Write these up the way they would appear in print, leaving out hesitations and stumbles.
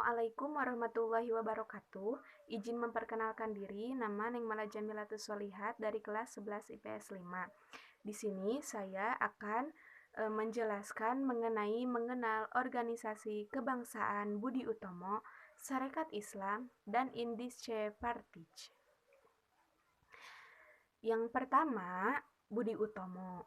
Assalamualaikum warahmatullahi wabarakatuh. Izin memperkenalkan diri, nama Neng Mala Jamilatus Solihat dari kelas 11 IPS 5. Di sini saya akan menjelaskan mengenal organisasi kebangsaan Budi Utomo, Sarekat Islam, dan Indische Partij. Yang pertama, Budi Utomo.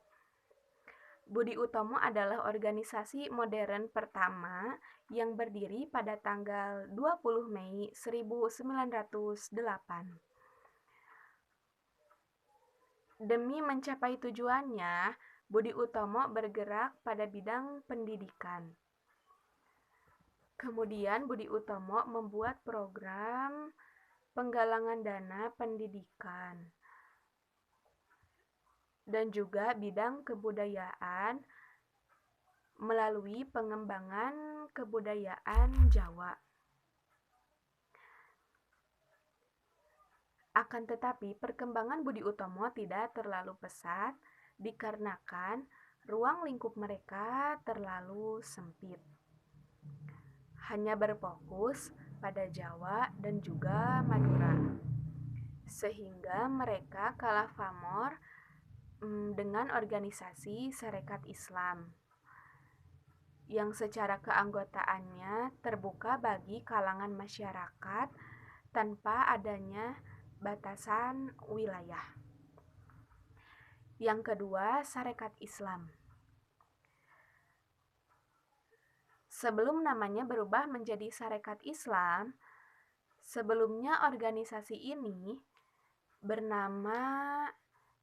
Budi Utomo adalah organisasi modern pertama yang berdiri pada tanggal 20 Mei 1908. Demi mencapai tujuannya, Budi Utomo bergerak pada bidang pendidikan. Kemudian Budi Utomo membuat program penggalangan dana pendidikan dan juga bidang kebudayaan melalui pengembangan kebudayaan Jawa. Akan tetapi, perkembangan Budi Utomo tidak terlalu pesat dikarenakan ruang lingkup mereka terlalu sempit. Hanya berfokus pada Jawa dan juga Madura. Sehingga mereka kalah pamor dengan organisasi Sarekat Islam yang secara keanggotaannya terbuka bagi kalangan masyarakat tanpa adanya batasan wilayah. Yang kedua, Sarekat Islam. Sebelum namanya berubah menjadi Sarekat Islam, sebelumnya organisasi ini bernama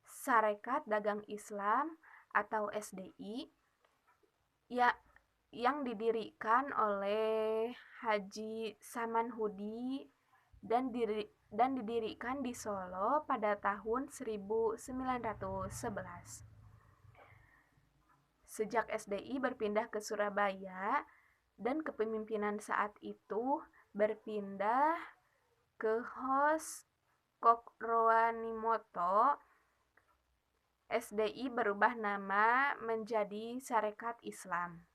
Sarekat Dagang Islam atau SDI yang didirikan oleh Haji Samanhudi dan didirikan di Solo pada tahun 1911. Sejak SDI berpindah ke Surabaya dan kepemimpinan saat itu berpindah ke Hos Kokroanimoto, SDI berubah nama menjadi Sarekat Islam.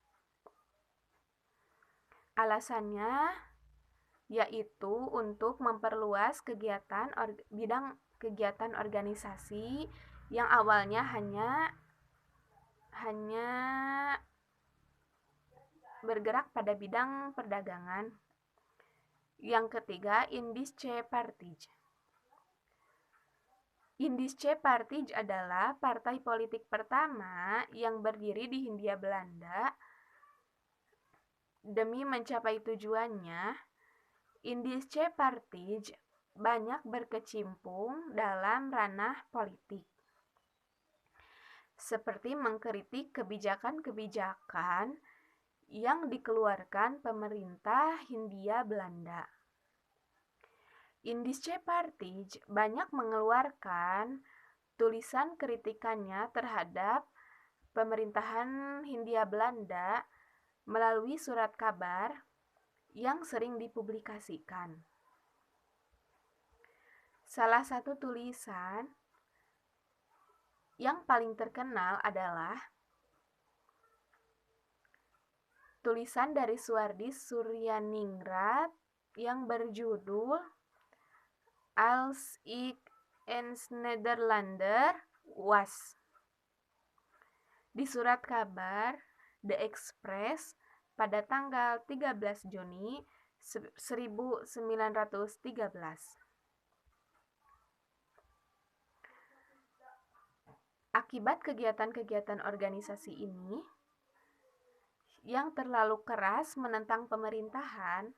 Alasannya yaitu untuk memperluas bidang kegiatan organisasi yang awalnya hanya bergerak pada bidang perdagangan. Yang ketiga, Indische Partij. Indische Partij adalah partai politik pertama yang berdiri di Hindia Belanda. Demi mencapai tujuannya, Indische Partij banyak berkecimpung dalam ranah politik, seperti mengkritik kebijakan-kebijakan yang dikeluarkan pemerintah Hindia Belanda. Indische Partij banyak mengeluarkan tulisan kritikannya terhadap pemerintahan Hindia Belanda melalui surat kabar yang sering dipublikasikan. Salah satu tulisan yang paling terkenal adalah tulisan dari Suwardi Suryaningrat yang berjudul Als ik eens Nederlander was. Di surat kabar The Express pada tanggal 13 Juni 1913. Akibat kegiatan-kegiatan organisasi ini yang terlalu keras menentang pemerintahan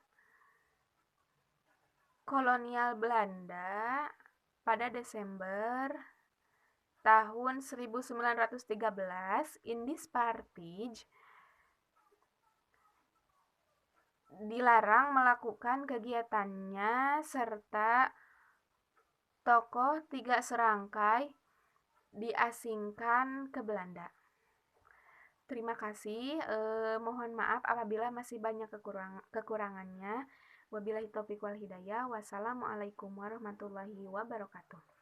kolonial Belanda, pada Desember tahun 1913, Indische Partij dilarang melakukan kegiatannya serta tokoh 3 serangkai diasingkan ke Belanda. Terima kasih. Mohon maaf apabila masih banyak kekurangannya. Wabillahi taufiq wal hidayah. Wassalamualaikum warahmatullahi wabarakatuh.